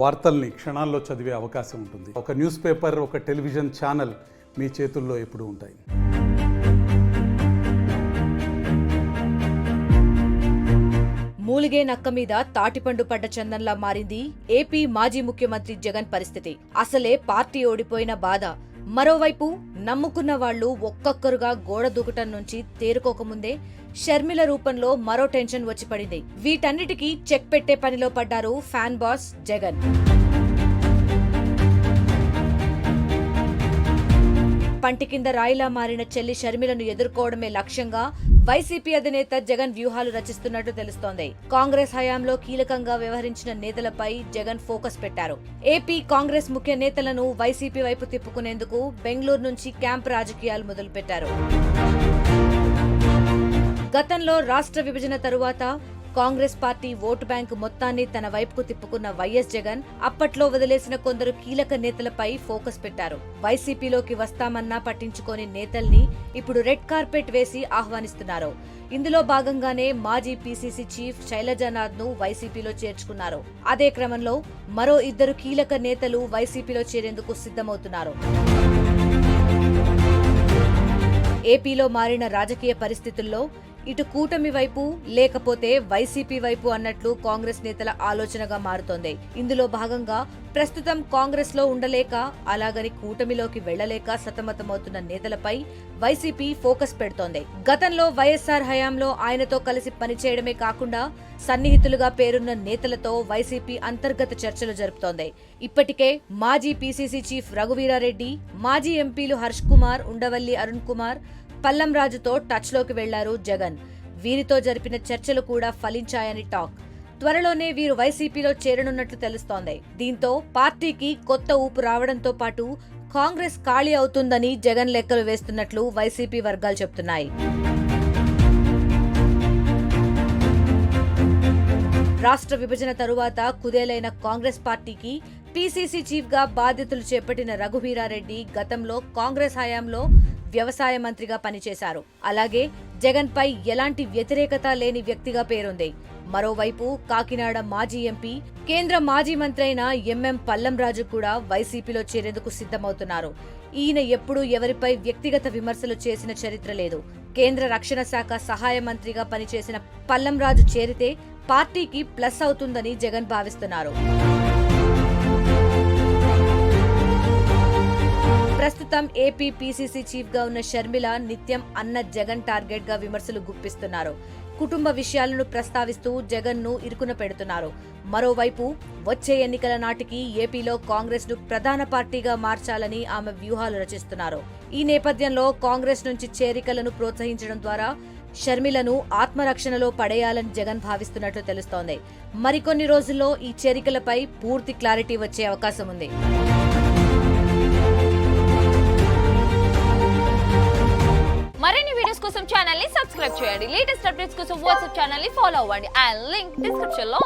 వార్తల్ని క్షణాల్లో చదివే అవకాశం ఉంటుంది. ఒక న్యూస్ పేపర్, ఒక టెలివిజన్ ఛానల్ మీ చేతుల్లో ఎప్పుడూ ఉంటాయి. మూలిగే నక్క మీద తాటిపండు పడ్డ చందంలా మారింది ఏపీ మాజీ ముఖ్యమంత్రి జగన్ పరిస్థితి. అసలే పార్టీ ఓడిపోయిన బాధ. మరోవైపు నమ్ముకున్న వాళ్లు ఒక్కొక్కరుగా గోడ దూకటం నుంచి తేరుకోకముందే షర్మిల రూపంలో మరో టెన్షన్ వచ్చి పడింది. వీటన్నిటికీ చెక్ పెట్టే పనిలో పడ్డారు ఫ్యాన్ బాస్ జగన్. పంటి కింద రాయిలా మారిన చెల్లి షర్మిలను ఎదుర్కోవడమే లక్ష్యంగా వైసీపీ అధినేత జగన్ వ్యూహాలు రచిస్తున్నట్టు తెలుస్తోంది. కాంగ్రెస్ హయాంలో కీలకంగా వ్యవహరించిన నేతలపై జగన్ ఫోకస్ పెట్టారు. ఏపీ కాంగ్రెస్ ముఖ్య నేతలను వైసీపీ వైపు తిప్పుకునేందుకు బెంగళూరు నుంచి క్యాంప్ రాజకీయాలు మొదలుపెట్టారు. గతంలో రాష్ట్ర విభజన తరువాత కాంగ్రెస్ పార్టీ ఓటు బ్యాంకు మొత్తాన్ని తన వైపుకు తిప్పుకున్న వైఎస్ జగన్ అప్పట్లో వదిలేసిన కొందరు కీలక నేతలపై ఫోకస్ పెట్టారు. వైసీపీలోకి వస్తామన్నా పట్టించుకోని నేతల్ని ఇప్పుడు రెడ్ కార్పెట్ వేసి ఆహ్వానిస్తున్నారు. ఇందులో భాగంగానే మాజీ పీసీసీ చీఫ్ శైలజానాథ్ ను వైసీపీలో చేర్చుకున్నారు. అదే క్రమంలో మరో ఇద్దరు కీలక నేతలు వైసీపీలో చేరేందుకు సిద్ధమవుతున్నారు. ఏపీలో మారిన రాజకీయ పరిస్థితుల్లో ఇటు కూటమి వైపు లేకపోతే వైసీపీ వైపు అన్నట్లు కాంగ్రెస్ నేతల ఆలోచనగా మారుతోంది. ఇందులో భాగంగా ప్రస్తుతం కాంగ్రెస్ లో ఉండలేక అలాగని కూటమిలోకి వెళ్లలేక సతమతమవుతున్న నేతలపై వైసీపీ ఫోకస్ పెడుతోంది. గతంలో వైఎస్ఆర్ హయాంలో ఆయనతో కలిసి పనిచేయడమే కాకుండా సన్నిహితులుగా పేరున్న నేతలతో వైసీపీ అంతర్గత చర్చలు జరుపుతోంది. ఇప్పటికే మాజీ పీసీసీ చీఫ్ రఘువీరారెడ్డి, మాజీ ఎంపీలు హర్ష్ కుమార్, ఉండవల్లి అరుణ్ కుమార్, పల్లం రాజుతో టచ్లోకి వెళ్లారు జగన్. వీరితో జరిపిన చర్చలు కూడా ఫలించాయని టాక్. త్వరలోనే వీరు వైసీపీలో చేరనున్నట్లు తెలుస్తోంది. దీంతో పార్టీకి కొత్త ఊపు రావడంతో పాటు కాంగ్రెస్ ఖాళీ అవుతుందని జగన్ లెక్కలు వేస్తున్నట్లు వైసీపీ వర్గాలు చెబుతున్నాయి. రాష్ట్ర విభజన తరువాత కుదేలైన కాంగ్రెస్ పార్టీకి పీసీసీ చీఫ్ గా బాధ్యతలు చేపట్టిన రఘువీరారెడ్డి గతంలో కాంగ్రెస్ హయాంలో వ్యవసాయ మంత్రిగా పనిచేశారు. అలాగే జగన్ పై ఎలాంటి వ్యతిరేకత లేని వ్యక్తిగా పేరుంది. మరోవైపు కాకినాడ మాజీ ఎంపీ, కేంద్ర మాజీ మంత్రి అయిన ఎంఎం పల్లం రాజు కూడా వైసీపీలో చేరేందుకు సిద్ధమవుతున్నారు. ఈయన ఎప్పుడూ ఎవరిపై వ్యక్తిగత విమర్శలు చేసిన చరిత్ర లేదు. కేంద్ర రక్షణ శాఖ సహాయ మంత్రిగా పనిచేసిన పల్లం రాజు చేరితే పార్టీకి ప్లస్ అవుతుందని జగన్ భావిస్తున్నారు. ప్రస్తుతం ఏపీ పీసీసీ చీఫ్ గా ఉన్న షర్మిల నిత్యం అన్న జగన్ టార్గెట్ గా విమర్శలు గుప్పిస్తున్నారు. కుటుంబ విషయాలను ప్రస్తావిస్తూ జగన్ ను ఇరుకున పెడుతున్నారు. మరోవైపు వచ్చే ఎన్నికల నాటికి ఏపీలో కాంగ్రెస్ ను ప్రధాన పార్టీగా మార్చాలని ఆమె వ్యూహాలు రచిస్తున్నారు. ఈ నేపథ్యంలో కాంగ్రెస్ నుంచి చేరికలను ప్రోత్సహించడం ద్వారా షర్మిలను ఆత్మరక్షణలో పడేయాలని జగన్ భావిస్తున్నట్లు తెలుస్తోంది. మరికొన్ని రోజుల్లో ఈ చేరికలపై పూర్తి క్లారిటీ వచ్చే అవకాశం ఉంది. మరిన్ని వీడియోస్ కోసం ఛానల్ ని సబ్స్క్రైబ్ చేయండి. లేటెస్ట్ అప్డేట్స్ కోసం వాట్సాప్ ఛానల్ ని ఫాలో అవ్వండి. ఆ లింక్ డిస్క్రిప్షన్ లో